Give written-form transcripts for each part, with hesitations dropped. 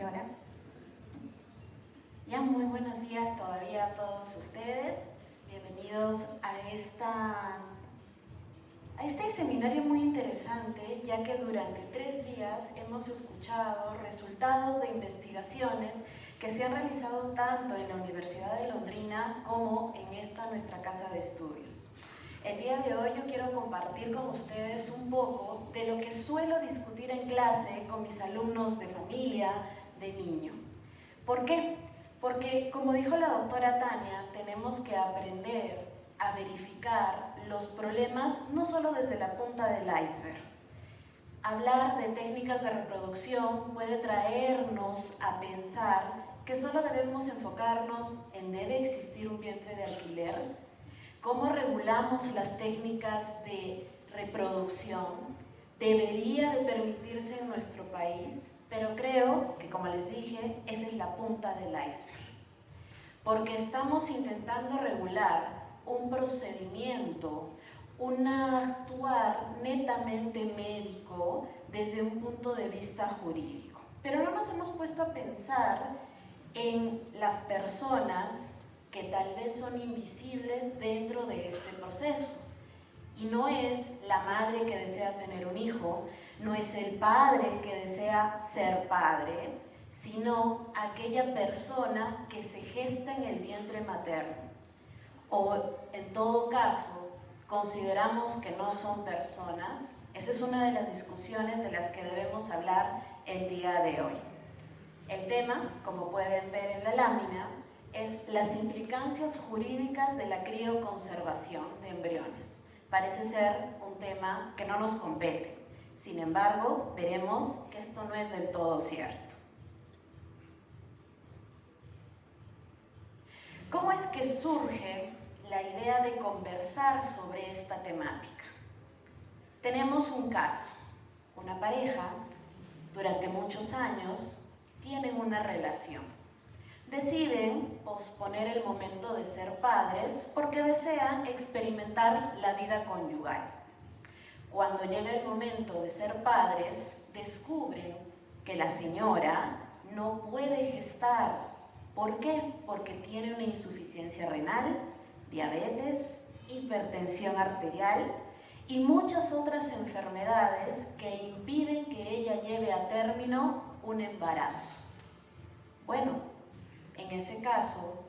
¿Qué hora? Ya muy buenos días todavía a todos ustedes. Bienvenidos a este seminario muy interesante, ya que durante 3 días hemos escuchado resultados de investigaciones que se han realizado tanto en la Universidad de Londrina como en esta nuestra casa de estudios. El día de hoy yo quiero compartir con ustedes un poco de lo que suelo discutir en clase con mis alumnos de familia, de niño. ¿Por qué? Porque, como dijo la doctora Tania, tenemos que aprender a verificar los problemas no solo desde la punta del iceberg. Hablar de técnicas de reproducción puede traernos a pensar que solo debemos enfocarnos en ¿debe existir un vientre de alquiler? ¿Cómo regulamos las técnicas de reproducción? ¿Debería de permitirse en nuestro país? Pero creo que, como les dije, esa es la punta del iceberg. Porque estamos intentando regular un procedimiento, un actuar netamente médico desde un punto de vista jurídico. Pero no nos hemos puesto a pensar en las personas que tal vez son invisibles dentro de este proceso. Y no es la madre que desea tener un hijo, no es el padre que desea ser padre, sino aquella persona que se gesta en el vientre materno. O, en todo caso, consideramos que no son personas. Esa es una de las discusiones de las que debemos hablar el día de hoy. El tema, como pueden ver en la lámina, es las implicancias jurídicas de la crioconservación de embriones. Parece ser un tema que no nos compete. Sin embargo, veremos que esto no es del todo cierto. ¿Cómo es que surge la idea de conversar sobre esta temática? Tenemos un caso. Una pareja, durante muchos años, tienen una relación. Deciden posponer el momento de ser padres porque desean experimentar la vida conyugal. Cuando llega el momento de ser padres, descubren que la señora no puede gestar. ¿Por qué? Porque tiene una insuficiencia renal, diabetes, hipertensión arterial y muchas otras enfermedades que impiden que ella lleve a término un embarazo. Bueno, en ese caso,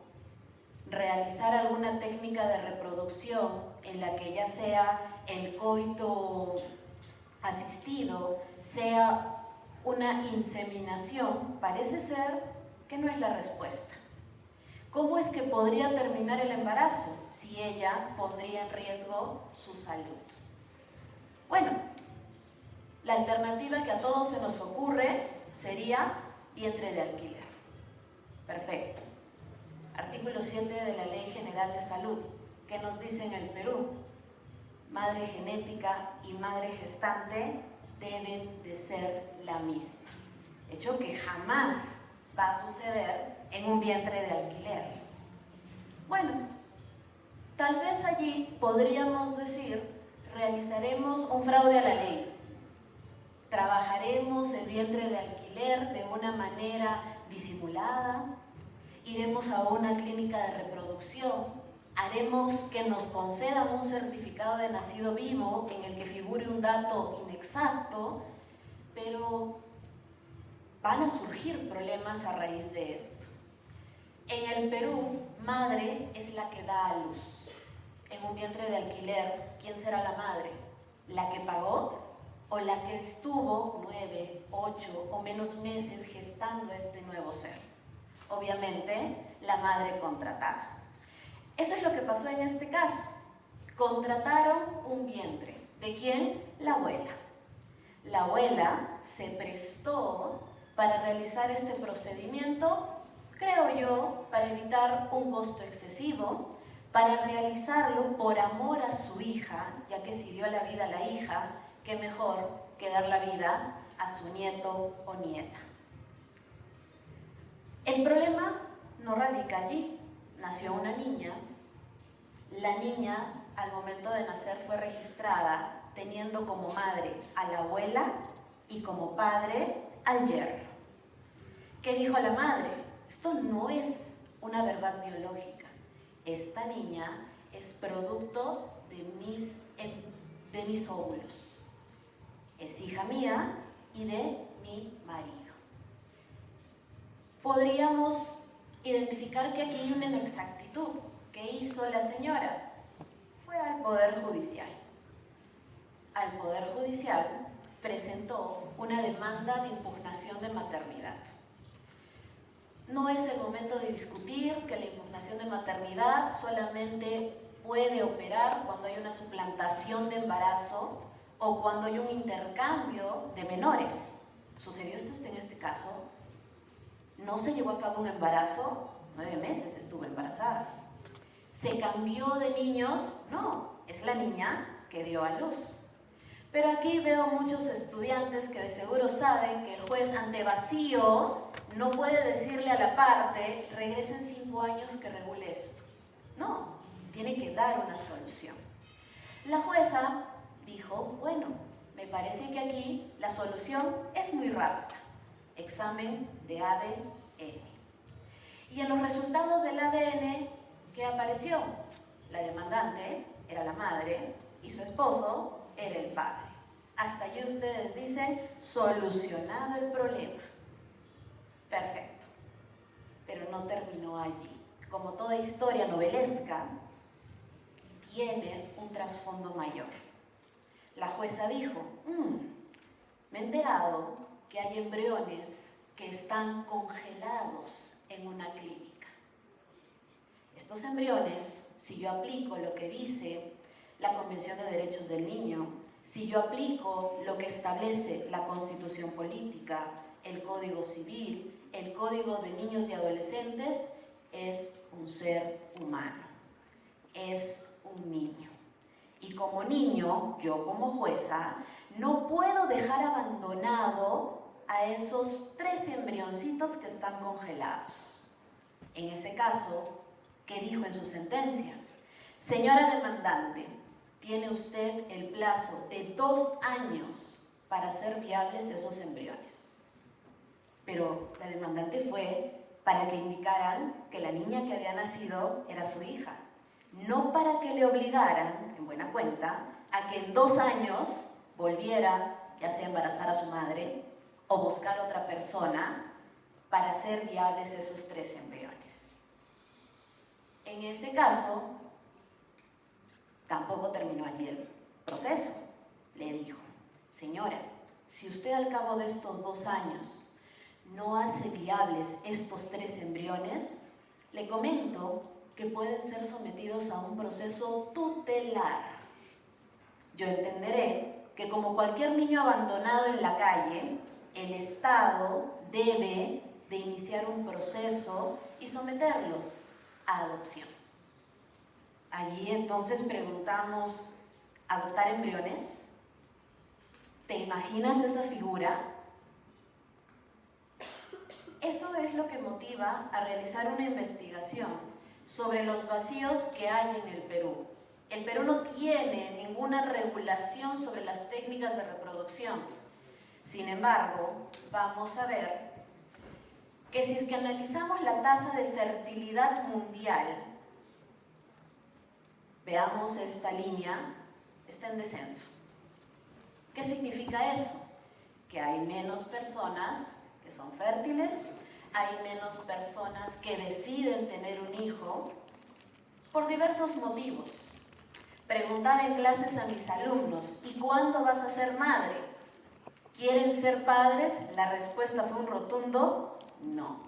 realizar alguna técnica de reproducción en la que ya sea el coito asistido, sea una inseminación, parece ser que no es la respuesta. ¿Cómo es que podría terminar el embarazo si ella pondría en riesgo su salud? Bueno, la alternativa que a todos se nos ocurre sería vientre de alquiler. Perfecto. Artículo 7 de la Ley General de Salud, que nos dice en el Perú: madre genética y madre gestante deben de ser la misma. Hecho que jamás va a suceder en un vientre de alquiler. Bueno, tal vez allí podríamos decir, realizaremos un fraude a la ley. Trabajaremos el vientre de alquiler de una manera disimulada, iremos a una clínica de reproducción, haremos que nos concedan un certificado de nacido vivo en el que figure un dato inexacto, pero van a surgir problemas a raíz de esto. En el Perú, madre es la que da a luz. En un vientre de alquiler, ¿quién será la madre? ¿La que pagó o la que estuvo 9, 8 o menos meses gestando este nuevo ser? Obviamente, la madre contratada. Eso es lo que pasó en este caso. Contrataron un vientre. ¿De quién? La abuela. La abuela se prestó para realizar este procedimiento, creo yo, para evitar un costo excesivo, para realizarlo por amor a su hija, ya que si dio la vida a la hija, qué mejor que dar la vida a su nieto o nieta. El problema no radica allí. Nació una niña. La niña, al momento de nacer, fue registrada teniendo como madre a la abuela y como padre al yerno. ¿Qué dijo la madre? Esto no es una verdad biológica. Esta niña es producto de mis óvulos. Es hija mía y de mi marido. Podríamos identificar que aquí hay una inexactitud. ¿Qué hizo la señora? Fue al Poder Judicial. Al Poder Judicial presentó una demanda de impugnación de maternidad. No es el momento de discutir que la impugnación de maternidad solamente puede operar cuando hay una suplantación de embarazo o cuando hay un intercambio de menores. ¿Sucedió esto en este caso? ¿No se llevó a cabo un embarazo? 9 meses estuvo embarazada. ¿Se cambió de niños? No, es la niña que dio a luz. Pero aquí veo muchos estudiantes que de seguro saben que el juez ante vacío no puede decirle a la parte, regresen 5 años que regule esto. No, tiene que dar una solución. La jueza dijo, bueno, me parece que aquí la solución es muy rápida. Examen de ADN. Y en los resultados del ADN, ¿qué apareció? La demandante era la madre y su esposo era el padre. Hasta allí ustedes dicen, solucionado el problema. Perfecto. Pero no terminó allí. Como toda historia novelesca, tiene un trasfondo mayor. La jueza dijo, me he enterado que hay embriones que están congelados en una clínica. Estos embriones, si yo aplico lo que dice la Convención de Derechos del Niño, si yo aplico lo que establece la Constitución Política, el Código Civil, el Código de Niños y Adolescentes, es un ser humano, es un niño. Y como niño, yo como jueza, no puedo dejar abandonado a esos 3 embrioncitos que están congelados. En ese caso, ¿qué dijo en su sentencia? Señora demandante, tiene usted el plazo de 2 años para hacer viables esos embriones. Pero la demandante fue para que indicaran que la niña que había nacido era su hija, no para que le obligaran, en buena cuenta, a que en 2 años volviera, ya sea a embarazar a su madre o buscar otra persona para hacer viables esos 3 embriones. En ese caso, tampoco terminó allí el proceso. Le dijo, señora, si usted al cabo de estos 2 años no hace viables estos 3 embriones, le comento que pueden ser sometidos a un proceso tutelar. Yo entenderé que como cualquier niño abandonado en la calle, el Estado debe de iniciar un proceso y someterlos a adopción. Allí entonces preguntamos, ¿adoptar embriones? ¿Te imaginas esa figura? Eso es lo que motiva a realizar una investigación sobre los vacíos que hay en el Perú. El Perú no tiene ninguna regulación sobre las técnicas de reproducción. Sin embargo, vamos a ver que si es que analizamos la tasa de fertilidad mundial, veamos esta línea, está en descenso. ¿Qué significa eso? Que hay menos personas que son fértiles, hay menos personas que deciden tener un hijo por diversos motivos. Preguntaba en clases a mis alumnos, ¿y cuándo vas a ser madre? ¿Quieren ser padres? La respuesta fue un rotundo no.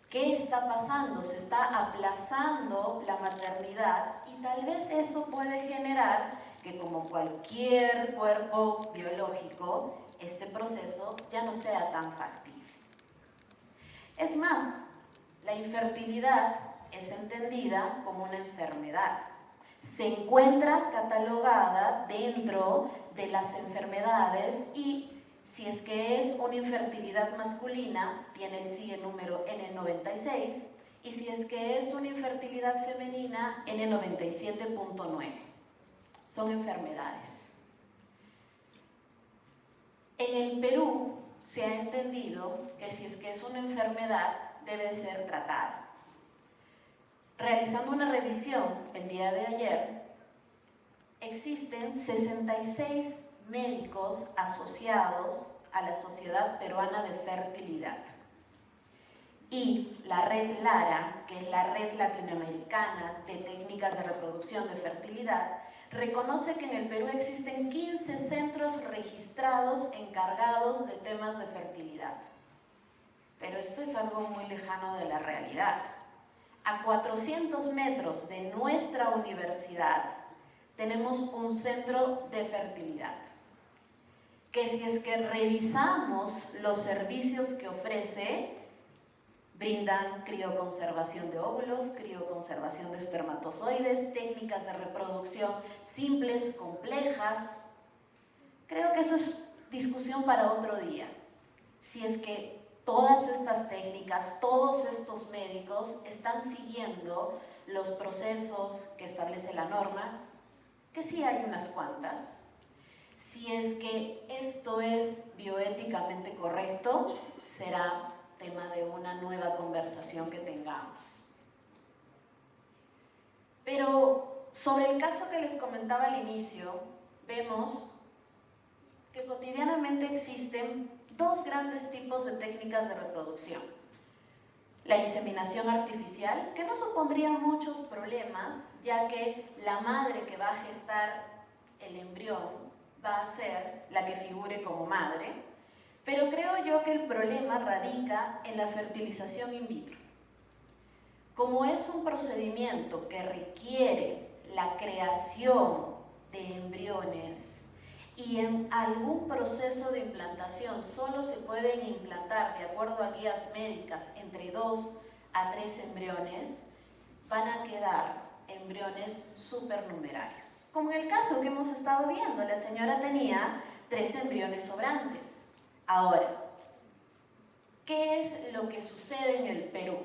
¿Qué está pasando? Se está aplazando la maternidad y tal vez eso puede generar que, como cualquier cuerpo biológico, este proceso ya no sea tan factible. Es más, la infertilidad es entendida como una enfermedad. Se encuentra catalogada dentro de las enfermedades y si es que es una infertilidad masculina, tiene el sigue número N96 y si es que es una infertilidad femenina, N97.9. Son enfermedades. En el Perú se ha entendido que si es que es una enfermedad, debe de ser tratada. Realizando una revisión el día de ayer, existen 66 médicos asociados a la Sociedad Peruana de Fertilidad. Y la red LARA, que es la Red Latinoamericana de Técnicas de Reproducción de Fertilidad, reconoce que en el Perú existen 15 centros registrados encargados de temas de fertilidad. Pero esto es algo muy lejano de la realidad. A 400 metros de nuestra universidad tenemos un centro de fertilidad, que si es que revisamos los servicios que ofrece, brindan crioconservación de óvulos, crioconservación de espermatozoides, técnicas de reproducción simples, complejas. Creo que eso es discusión para otro día. Si es que todas estas técnicas, todos estos médicos están siguiendo los procesos que establece la norma, que sí hay unas cuantas. Si es que esto es bioéticamente correcto, será tema de una nueva conversación que tengamos. Pero sobre el caso que les comentaba al inicio, vemos que cotidianamente existen dos grandes tipos de técnicas de reproducción. La inseminación artificial, que no supondría muchos problemas, ya que la madre que va a gestar el embrión va a ser la que figure como madre, pero creo yo que el problema radica en la fertilización in vitro. Como es un procedimiento que requiere la creación de embriones y en algún proceso de implantación solo se pueden implantar, de acuerdo a guías médicas, entre 2 a 3 embriones, van a quedar embriones supernumerarios. Como en el caso que hemos estado viendo, la señora tenía 3 embriones sobrantes. Ahora, ¿qué es lo que sucede en el Perú?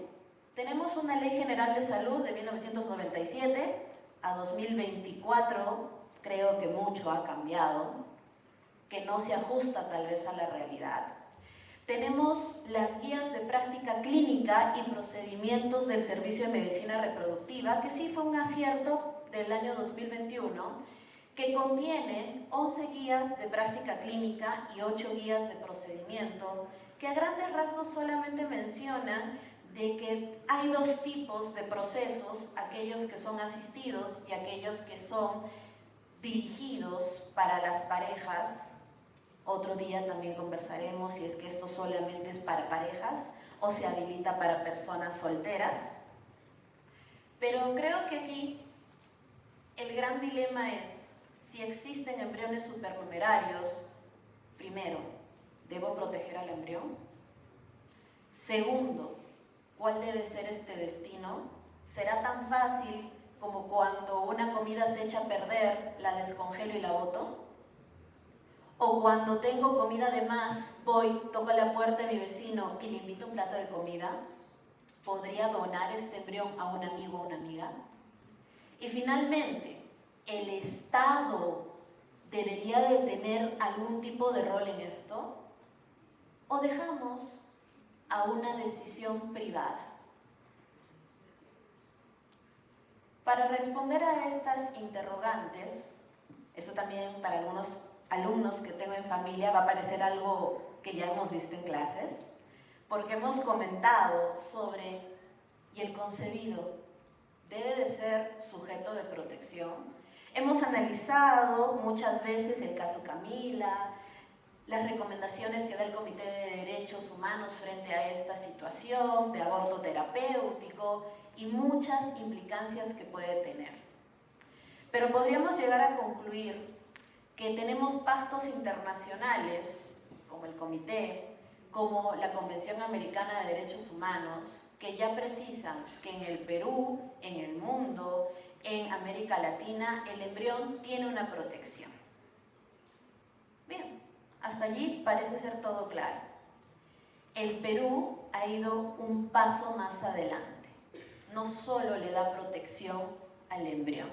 Tenemos una Ley General de Salud de 1997 a 2024, creo que mucho ha cambiado, que no se ajusta tal vez a la realidad. Tenemos las guías de práctica clínica y procedimientos del Servicio de Medicina Reproductiva, que sí fue un acierto del año 2021, que contiene 11 guías de práctica clínica y 8 guías de procedimiento, que a grandes rasgos solamente mencionan de que hay 2 tipos de procesos, aquellos que son asistidos y aquellos que son dirigidos para las parejas. Otro día también conversaremos si es que esto solamente es para parejas o se habilita para personas solteras. Pero creo que aquí el gran dilema es, si existen embriones supernumerarios, primero, ¿debo proteger al embrión? Segundo, ¿cuál debe ser este destino? ¿Será tan fácil como cuando una comida se echa a perder, la descongelo y la boto? ¿O cuando tengo comida de más, voy, toco la puerta de mi vecino y le invito un plato de comida? ¿Podría donar este embrión a un amigo o una amiga? Y finalmente, ¿el Estado debería de tener algún tipo de rol en esto? ¿O dejamos a una decisión privada? Para responder a estas interrogantes, eso también para algunos alumnos que tengo en familia va a parecer algo que ya hemos visto en clases, porque hemos comentado sobre, ¿y el concebido debe de ser sujeto de protección? Hemos analizado muchas veces el caso Camila, las recomendaciones que da el Comité de Derechos Humanos frente a esta situación de aborto terapéutico y muchas implicancias que puede tener. Pero podríamos llegar a concluir que tenemos pactos internacionales, como el Comité, como la Convención Americana de Derechos Humanos, que ya precisan que en el Perú, en el mundo, en América Latina, el embrión tiene una protección. Bien, hasta allí parece ser todo claro. El Perú ha ido un paso más adelante. No solo le da protección al embrión,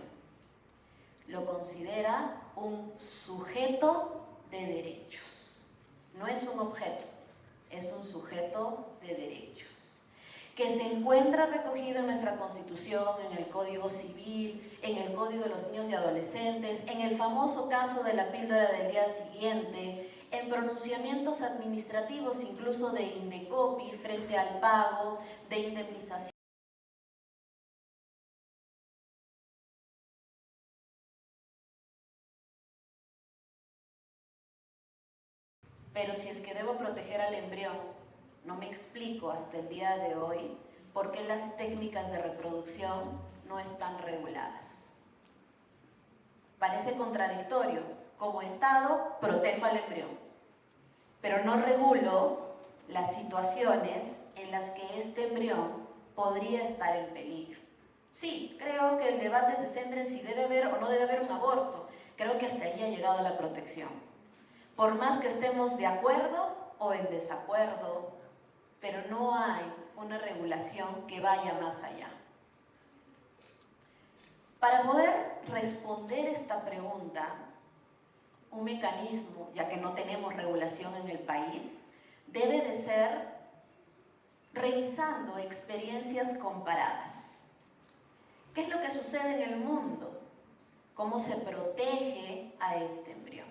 lo considera un sujeto de derechos. no es un objeto, es un sujeto de derechos, que se encuentra recogido en nuestra Constitución, en el Código Civil, en el Código de los Niños y Adolescentes, en el famoso caso de la píldora del día siguiente, en pronunciamientos administrativos incluso de Indecopi frente al pago de indemnización. Pero si es que debo proteger al embrión, no me explico hasta el día de hoy por qué las técnicas de reproducción no están reguladas. Parece contradictorio. Como Estado, protejo al embrión, pero no regulo las situaciones en las que este embrión podría estar en peligro. Sí, creo que el debate se centra en si debe haber o no debe haber un aborto. Creo que hasta ahí ha llegado la protección. Por más que estemos de acuerdo o en desacuerdo, pero no hay una regulación que vaya más allá. Para poder responder esta pregunta, un mecanismo, ya que no tenemos regulación en el país, debe de ser revisando experiencias comparadas. ¿Qué es lo que sucede en el mundo? ¿Cómo se protege a este embrión?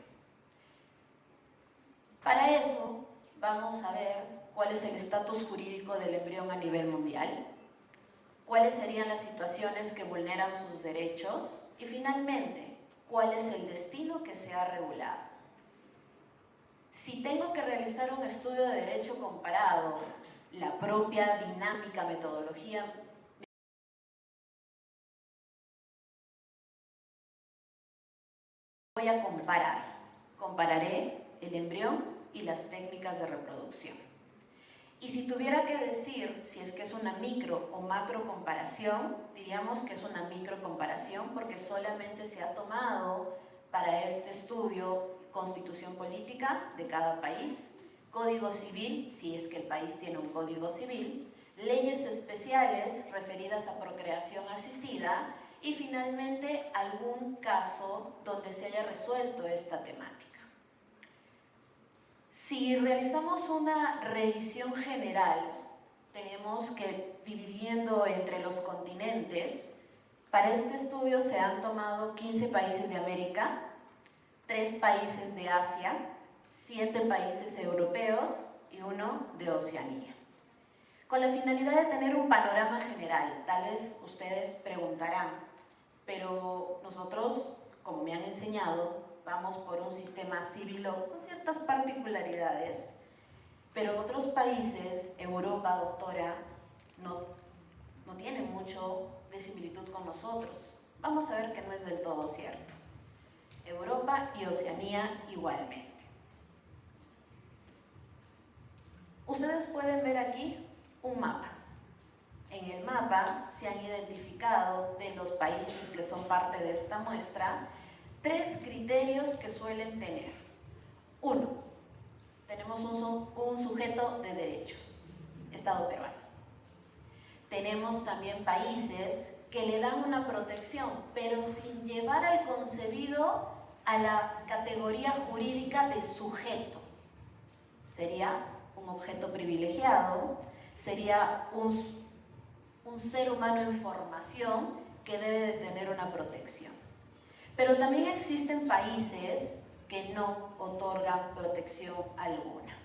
Para eso vamos a ver cuál es el estatus jurídico del embrión a nivel mundial, cuáles serían las situaciones que vulneran sus derechos y finalmente, cuál es el destino que se ha regulado. Si tengo que realizar un estudio de derecho comparado, la propia dinámica, metodología voy a compararé el embrión y las técnicas de reproducción. Y si tuviera que decir si es que es una micro o macro comparación, diríamos que es una micro comparación porque solamente se ha tomado para este estudio constitución política de cada país, código civil, si es que el país tiene un código civil, leyes especiales referidas a procreación asistida y finalmente algún caso donde se haya resuelto esta temática. Si realizamos una revisión general, tenemos que, dividiendo entre los continentes, para este estudio se han tomado 15 países de América, 3 países de Asia, 7 países europeos y 1 de Oceanía. Con la finalidad de tener un panorama general, tal vez ustedes preguntarán, pero nosotros, como me han enseñado, vamos por un sistema civil con ciertas particularidades, pero otros países, Europa, doctora, no tienen mucho de similitud con nosotros. Vamos a ver que no es del todo cierto. Europa y Oceanía igualmente. Ustedes pueden ver aquí un mapa. En el mapa se han identificado de los países que son parte de esta muestra 3 criterios que suelen tener. 1. Tenemos un sujeto de derechos, Estado peruano. Tenemos también países que le dan una protección, pero sin llevar al concebido a la categoría jurídica de sujeto. Sería un objeto privilegiado, sería un ser humano en formación que debe de tener una protección. Pero también existen países que no otorgan protección alguna.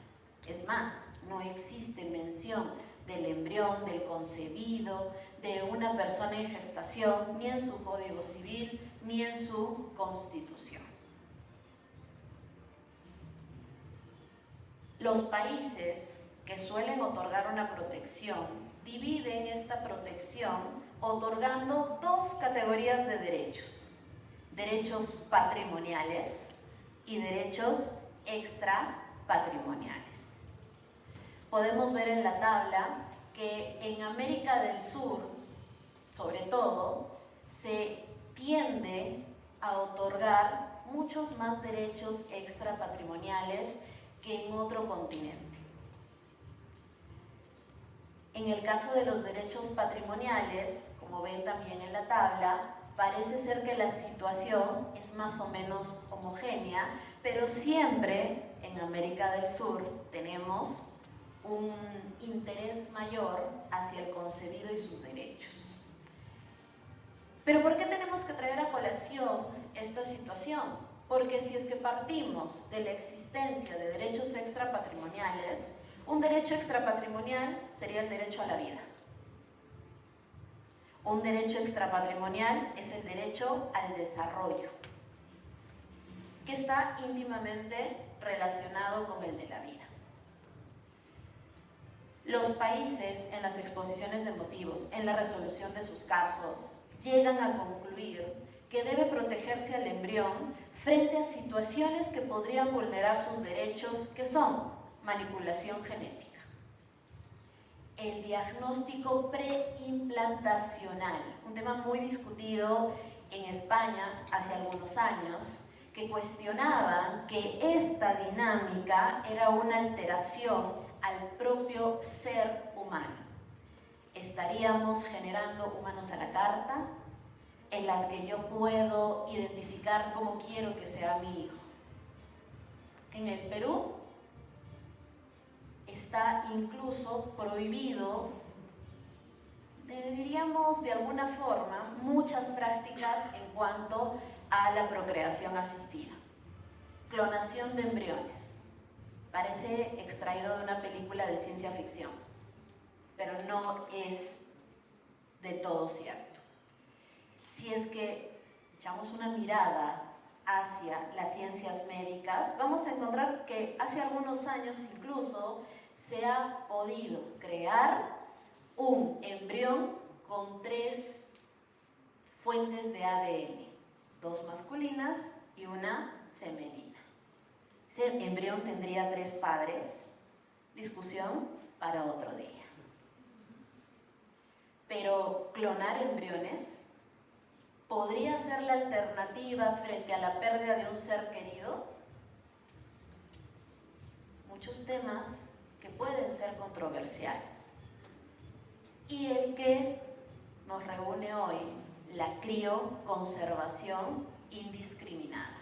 Es más, no existe mención del embrión, del concebido, de una persona en gestación, ni en su Código Civil, ni en su Constitución. Los países que suelen otorgar una protección dividen esta protección otorgando 2 categorías de derechos. Derechos patrimoniales y derechos extrapatrimoniales. Podemos ver en la tabla que en América del Sur, sobre todo, se tiende a otorgar muchos más derechos extrapatrimoniales que en otro continente. En el caso de los derechos patrimoniales, como ven también en la tabla, parece ser que la situación es más o menos homogénea, pero siempre en América del Sur tenemos un interés mayor hacia el concebido y sus derechos. Pero ¿por qué tenemos que traer a colación esta situación? Porque si es que partimos de la existencia de derechos extrapatrimoniales, un derecho extrapatrimonial sería el derecho a la vida. Un derecho extrapatrimonial es el derecho al desarrollo, que está íntimamente relacionado con el de la vida. Los países, en las exposiciones de motivos, en la resolución de sus casos, llegan a concluir que debe protegerse al embrión frente a situaciones que podrían vulnerar sus derechos, que son manipulación genética, el diagnóstico preimplantacional, un tema muy discutido en España hace algunos años, que cuestionaban que esta dinámica era una alteración al propio ser humano. ¿Estaríamos generando humanos a la carta, en las que yo puedo identificar cómo quiero que sea mi hijo? En el Perú está incluso prohibido, diríamos de alguna forma, muchas prácticas en cuanto a la procreación asistida. Clonación de embriones. Parece extraído de una película de ciencia ficción, pero no es del todo cierto. Si es que echamos una mirada hacia las ciencias médicas, vamos a encontrar que hace algunos años incluso se ha podido crear un embrión con 3 fuentes de ADN, 2 masculinas y una femenina. Ese embrión tendría 3 padres, discusión para otro día. Pero clonar embriones podría ser la alternativa frente a la pérdida de un ser querido. Muchos temas que pueden ser controversiales. Y el que nos reúne hoy, la crioconservación indiscriminada.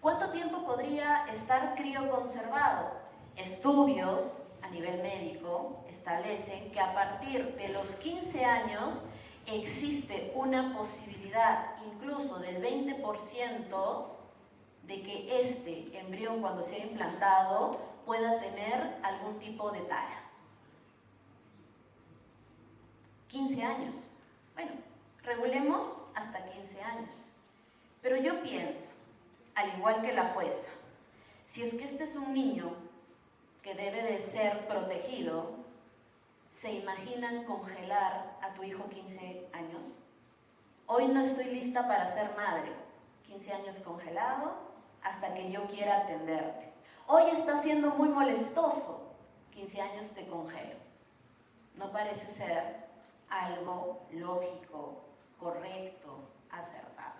¿Cuánto tiempo podría estar crioconservado? Estudios a nivel médico establecen que a partir de los 15 años existe una posibilidad incluso del 20% de que este embrión, cuando sea implantado, pueda tener algún tipo de tara. 15 años. Bueno, regulemos hasta 15 años. Pero yo pienso, al igual que la jueza, si es que este es un niño que debe de ser protegido, ¿se imaginan congelar a tu hijo 15 años? Hoy no estoy lista para ser madre. 15 años congelado hasta que yo quiera atenderte. Hoy está siendo muy molestoso. 15 años te congelo. No parece ser algo lógico, correcto, acertado.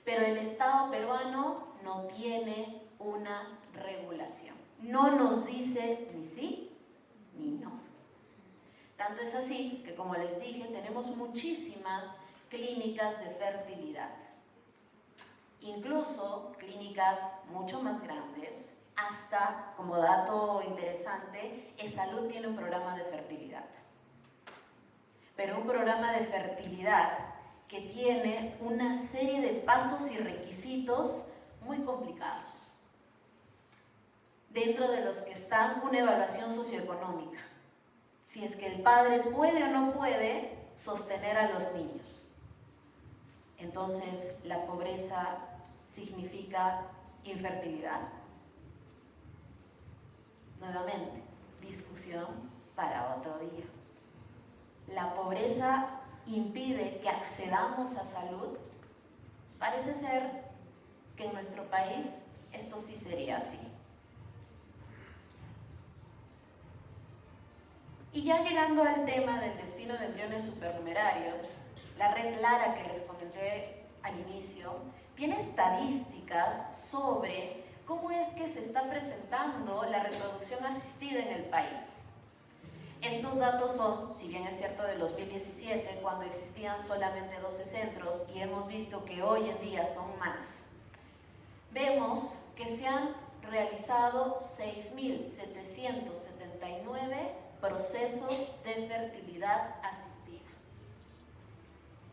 Pero el Estado peruano no tiene una regulación. No nos dice ni sí ni no. Tanto es así que, como les dije, tenemos muchísimas clínicas de fertilidad. Incluso clínicas mucho más grandes, hasta, como dato interesante, ESalud tiene un programa de fertilidad. Pero un programa de fertilidad que tiene una serie de pasos y requisitos muy complicados, dentro de los que están una evaluación socioeconómica. Si es que el padre puede o no puede sostener a los niños. Entonces, ¿la pobreza significa infertilidad? Nuevamente, discusión para otro día. ¿La pobreza impide que accedamos a salud? Parece ser que en nuestro país esto sí sería así. Y ya llegando al tema del destino de embriones supernumerarios, la red Lara que les comenté al inicio, tiene estadísticas sobre cómo es que se está presentando la reproducción asistida en el país. Estos datos son, si bien es cierto, de 2017, cuando existían solamente 12 centros y hemos visto que hoy en día son más. Vemos que se han realizado 6.779 procesos de fertilidad asistida.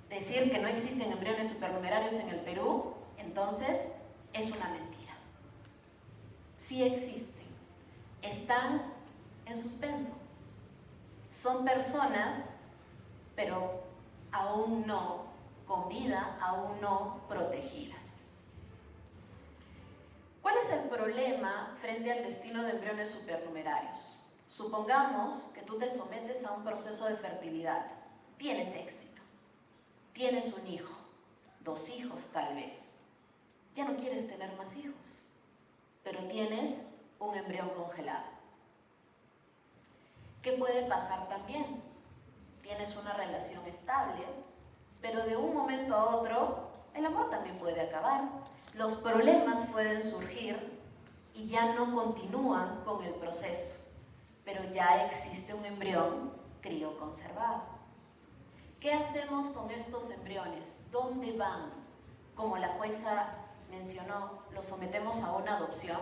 Decir que no existen embriones supernumerarios en el Perú, entonces, es una mentira. Sí existen. Están en suspenso. Son personas, pero aún no con vida, aún no protegidas. ¿Cuál es el problema frente al destino de embriones supernumerarios? Supongamos que tú te sometes a un proceso de fertilidad. Tienes éxito. Tienes un hijo, 2 hijos tal vez. Ya no quieres tener más hijos, pero tienes un embrión congelado. ¿Qué puede pasar también? Tienes una relación estable, pero de un momento a otro el amor también puede acabar. Los problemas pueden surgir y ya no continúan con el proceso, pero ya existe un embrión crioconservado. ¿Qué hacemos con estos embriones? ¿Dónde van? Como la jueza mencionó, ¿los sometemos a una adopción?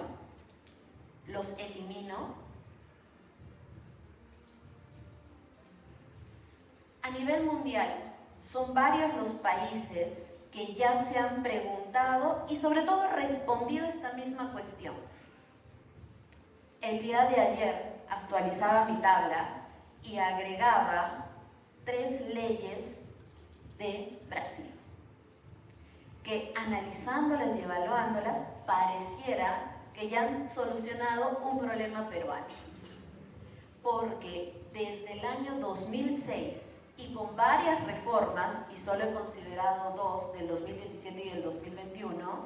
¿Los elimino? A nivel mundial, son varios los países que ya se han preguntado y sobre todo respondido a esta misma cuestión. El día de ayer actualizaba mi tabla y agregaba 3 leyes de Brasil, que analizándolas y evaluándolas pareciera que ya han solucionado un problema peruano. Porque desde el año 2006 y con varias reformas, y solo he considerado 2, del 2017 y el 2021,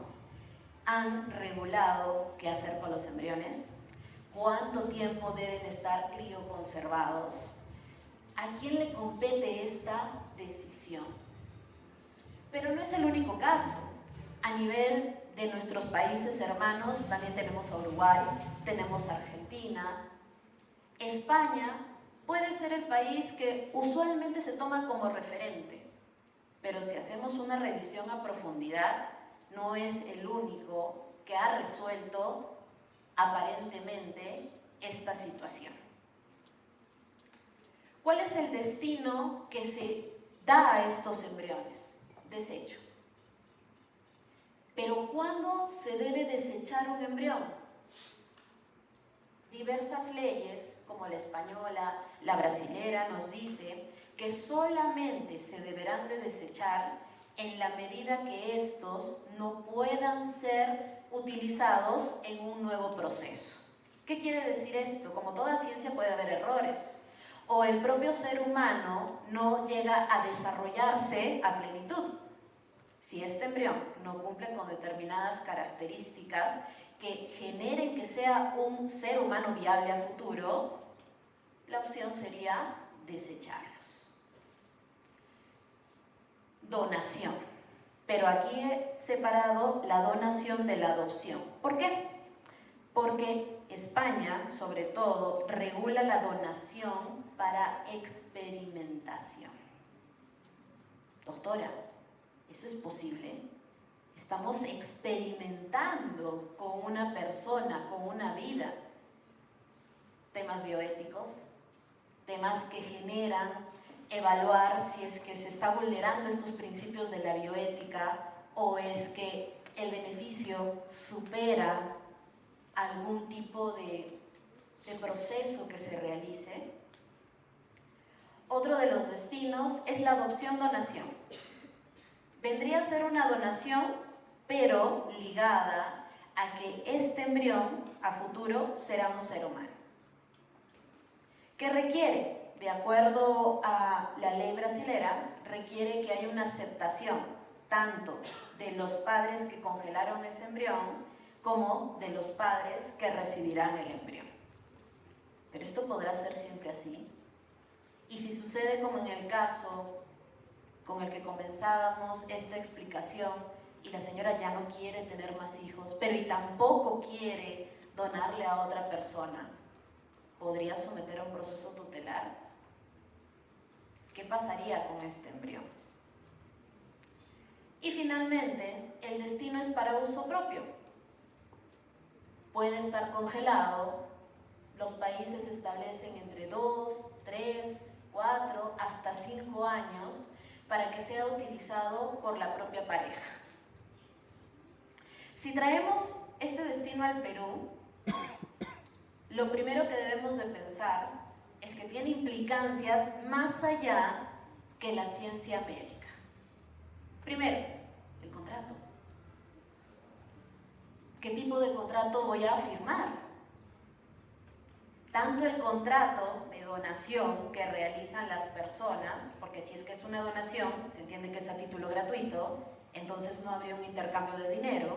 han regulado qué hacer con los embriones, cuánto tiempo deben estar crioconservados, a quién le compete esta decisión. Pero no es el único caso. A nivel de nuestros países hermanos, también tenemos a Uruguay, tenemos a Argentina. España puede ser el país que usualmente se toma como referente, pero si hacemos una revisión a profundidad, no es el único que ha resuelto aparentemente esta situación. ¿Cuál es el destino que se da a estos embriones? Desecho. Pero ¿cuándo se debe desechar un embrión? Diversas leyes, como la española, la brasilera, nos dice que solamente se deberán de desechar en la medida que estos no puedan ser utilizados en un nuevo proceso. ¿Qué quiere decir esto? Como toda ciencia puede haber errores, o el propio ser humano no llega a desarrollarse a plenitud. Si este embrión no cumple con determinadas características que generen que sea un ser humano viable a futuro, la opción sería desecharlos. Donación. Pero aquí he separado la donación de la adopción. ¿Por qué? Porque España, sobre todo, regula la donación para experimentación. Doctora, ¿eso es posible? Estamos experimentando con una persona, con una vida. Temas bioéticos, temas que generan evaluar si es que se está vulnerando estos principios de la bioética o es que el beneficio supera algún tipo de proceso que se realice. Otro de los destinos es la adopción-donación. Vendría a ser una donación, pero ligada a que este embrión a futuro será un ser humano. ¿Qué requiere? De acuerdo a la ley brasilera, requiere que haya una aceptación tanto de los padres que congelaron ese embrión como de los padres que recibirán el embrión. Pero esto podrá ser siempre así. Y si sucede como en el caso con el que comenzábamos esta explicación y la señora ya no quiere tener más hijos, pero y tampoco quiere donarle a otra persona, ¿podría someter a un proceso tutelar? ¿Qué pasaría con este embrión? Y finalmente, el destino es para uso propio. puede estar congelado. Los países establecen entre 2, 3, 4, hasta 5 años para que sea utilizado por la propia pareja. Si traemos este destino al Perú, lo primero que debemos de pensar es que tiene implicancias más allá que la ciencia médica. Primero, el contrato. ¿Qué tipo de contrato voy a firmar? Tanto el contrato de donación que realizan las personas, porque si es que es una donación, se entiende que es a título gratuito, entonces no habría un intercambio de dinero.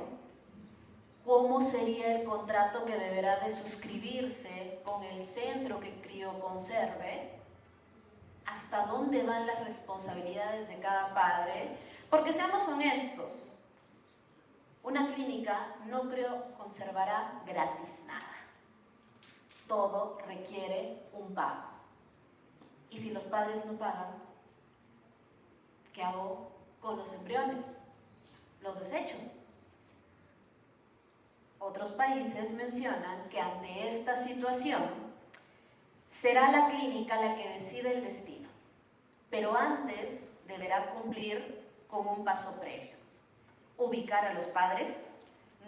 ¿Cómo sería el contrato que deberá de suscribirse con el centro que crioconserve? ¿Hasta dónde van las responsabilidades de cada padre? Porque seamos honestos, una clínica no crioconservará gratis nada. Todo requiere un pago. Y si los padres no pagan, ¿qué hago con los embriones? Los desecho. Otros países mencionan que ante esta situación será la clínica la que decide el destino, pero antes deberá cumplir con un paso previo: ubicar a los padres,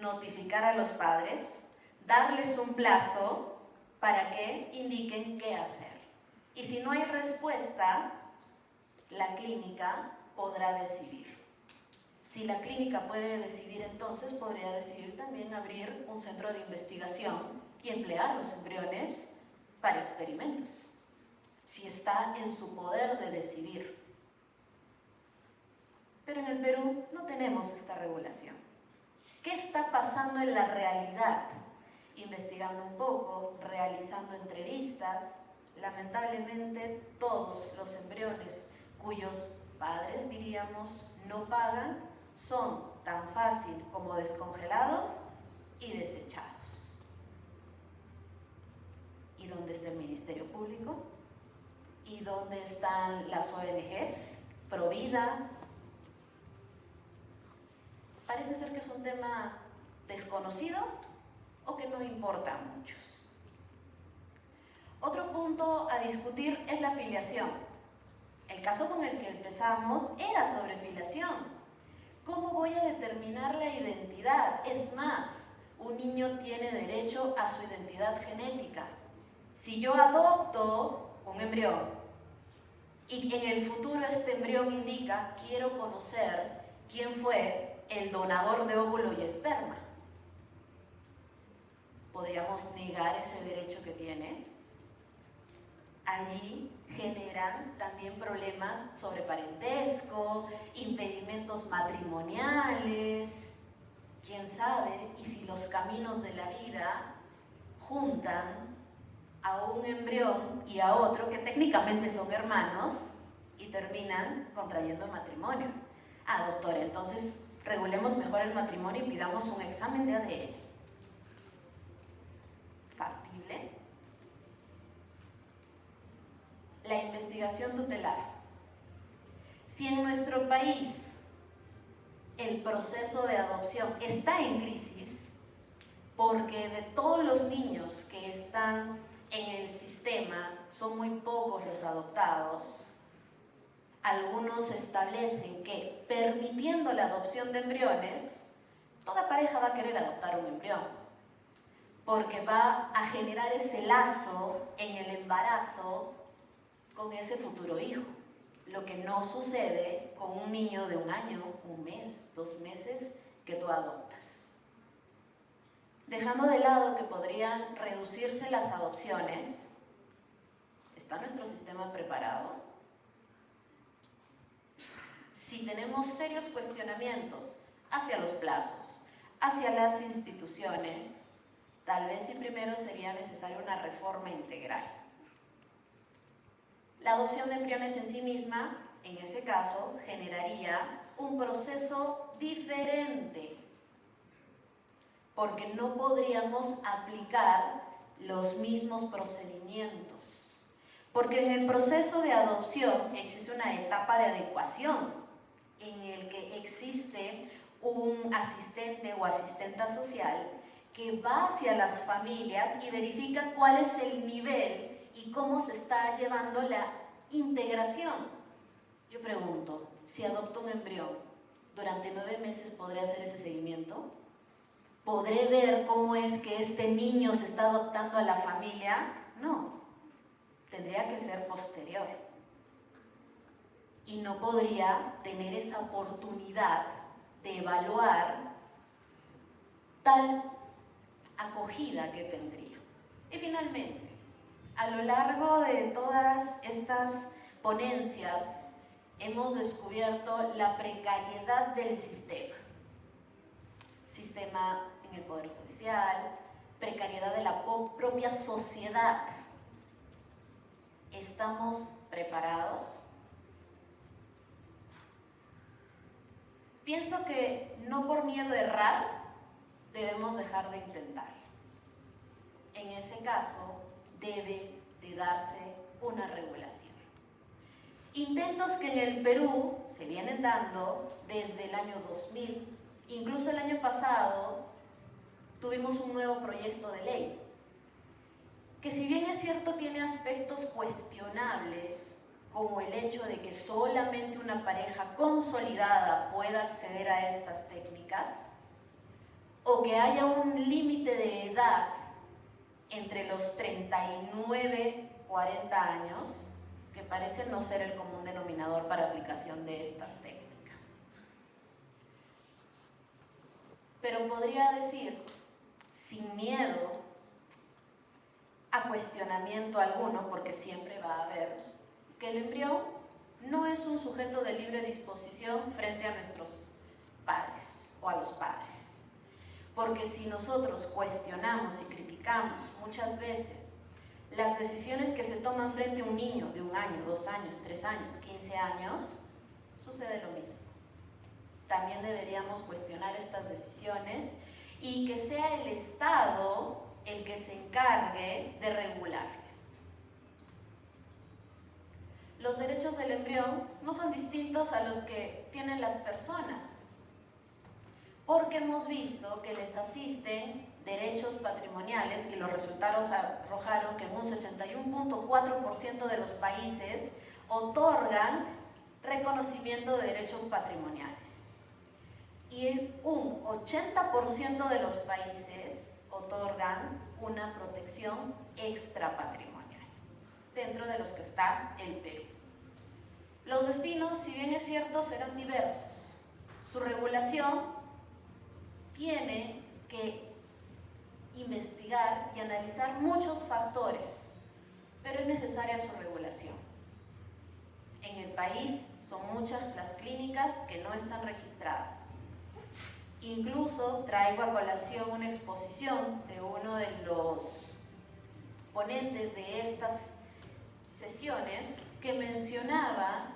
notificar a los padres, darles un plazo para que indiquen qué hacer. Y si no hay respuesta, la clínica podrá decidir. Si la clínica puede decidir, entonces podría decidir también abrir un centro de investigación y emplear los embriones para experimentos, si está en su poder de decidir. Pero en el Perú no tenemos esta regulación. ¿Qué está pasando en la realidad? Investigando un poco, realizando entrevistas, lamentablemente todos los embriones cuyos padres, diríamos, no pagan, son tan fácil como descongelados y desechados. ¿Y dónde está el Ministerio Público? ¿Y dónde están las ONGs? Provida. Parece ser que es un tema desconocido o que no importa a muchos. Otro punto a discutir es la filiación. El caso con el que empezamos era sobre filiación. ¿Cómo voy a determinar la identidad? Es más, un niño tiene derecho a su identidad genética. Si yo adopto un embrión y en el futuro este embrión indica quiero conocer quién fue el donador de óvulo y esperma, ¿podríamos negar ese derecho que tiene? Allí generan también problemas sobre parentesco, impedimentos matrimoniales, quién sabe, y si los caminos de la vida juntan a un embrión y a otro que técnicamente son hermanos y terminan contrayendo matrimonio. Ah, doctora, entonces regulemos mejor el matrimonio y pidamos un examen de ADN. ¿Factible? La investigación tutelar. Si en nuestro país el proceso de adopción está en crisis, porque de todos los niños que están en el sistema son muy pocos los adoptados, algunos establecen que permitiendo la adopción de embriones, toda pareja va a querer adoptar un embrión, porque va a generar ese lazo en el embarazo con ese futuro hijo, lo que no sucede con un niño de 1 año, 1 mes, 2 meses que tú adoptas. Dejando de lado que podrían reducirse las adopciones, ¿está nuestro sistema preparado? Si tenemos serios cuestionamientos hacia los plazos, hacia las instituciones, tal vez y primero sería necesaria una reforma integral. La adopción de embriones en sí misma, en ese caso, generaría un proceso diferente, porque no podríamos aplicar los mismos procedimientos. Porque en el proceso de adopción existe una etapa de adecuación, en el que existe un asistente o asistenta social que va hacia las familias y verifica cuál es el nivel y cómo se está llevando la integración. Yo pregunto, si adopto un embrión, ¿durante 9 meses podré hacer ese seguimiento? ¿Podré ver cómo es que este niño se está adoptando a la familia? No, tendría que ser posterior. Y no podría tener esa oportunidad de evaluar tal acogida que tendría. Y finalmente, a lo largo de todas estas ponencias hemos descubierto la precariedad del sistema. Sistema en el Poder Judicial, precariedad de la propia sociedad. ¿Estamos preparados? Pienso que no por miedo a errar debemos dejar de intentar. En ese caso, debe de darse una regulación. Intentos que en el Perú se vienen dando desde el año 2000. Incluso el año pasado tuvimos un nuevo proyecto de ley que, si bien es cierto, tiene aspectos cuestionables, como el hecho de que solamente una pareja consolidada pueda acceder a estas técnicas, o que haya un límite de edad entre los 39 y 40 años, que parece no ser el común denominador para aplicación de estas técnicas. Pero podría decir, sin miedo a cuestionamiento alguno, porque siempre va a haber, que el embrión no es un sujeto de libre disposición frente a nuestros padres o a los padres. Porque si nosotros cuestionamos y criticamos muchas veces las decisiones que se toman frente a un niño de 1 año, 2 años, 3 años, 15 años, sucede lo mismo. También deberíamos cuestionar estas decisiones y que sea el Estado el que se encargue de regular esto. Los derechos del embrión no son distintos a los que tienen las personas, porque hemos visto que les asisten derechos patrimoniales y los resultados arrojaron que en un 61.4% de los países otorgan reconocimiento de derechos patrimoniales y un 80% de los países otorgan una protección extrapatrimonial, dentro de los que está el Perú. Los destinos, si bien es cierto, serán diversos. Su regulación tiene que investigar y analizar muchos factores, pero es necesaria su regulación. En el país son muchas las clínicas que no están registradas. Incluso traigo a colación una exposición de uno de los ponentes de estas sesiones que mencionaba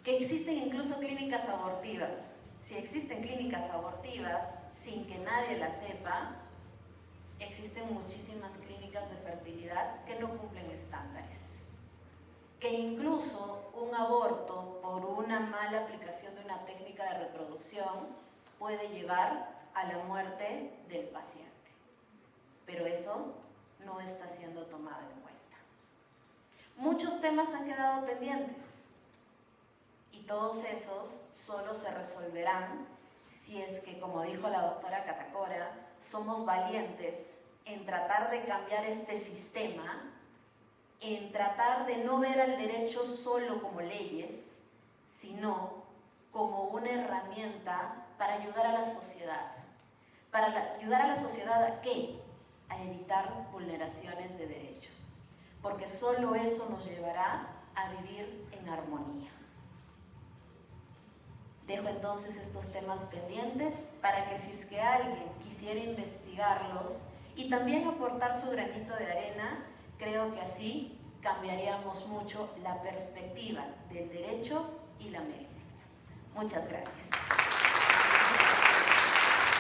que existen incluso clínicas abortivas. Si existen clínicas abortivas sin que nadie las sepa, existen muchísimas clínicas de fertilidad que no cumplen estándares. Que incluso un aborto por una mala aplicación de una técnica de reproducción puede llevar a la muerte del paciente. Pero eso no está siendo tomado en cuenta. Muchos temas han quedado pendientes y todos esos solo se resolverán si es que, como dijo la doctora Catacora, somos valientes en tratar de cambiar este sistema, en tratar de no ver al derecho solo como leyes, sino como una herramienta para ayudar a la sociedad. ¿Para ayudar a la sociedad a qué? A evitar vulneraciones de derechos, porque solo eso nos llevará a vivir en armonía. Dejo entonces estos temas pendientes para que, si es que alguien quisiera investigarlos y también aportar su granito de arena, creo que así cambiaríamos mucho la perspectiva del derecho y la medicina. Muchas gracias.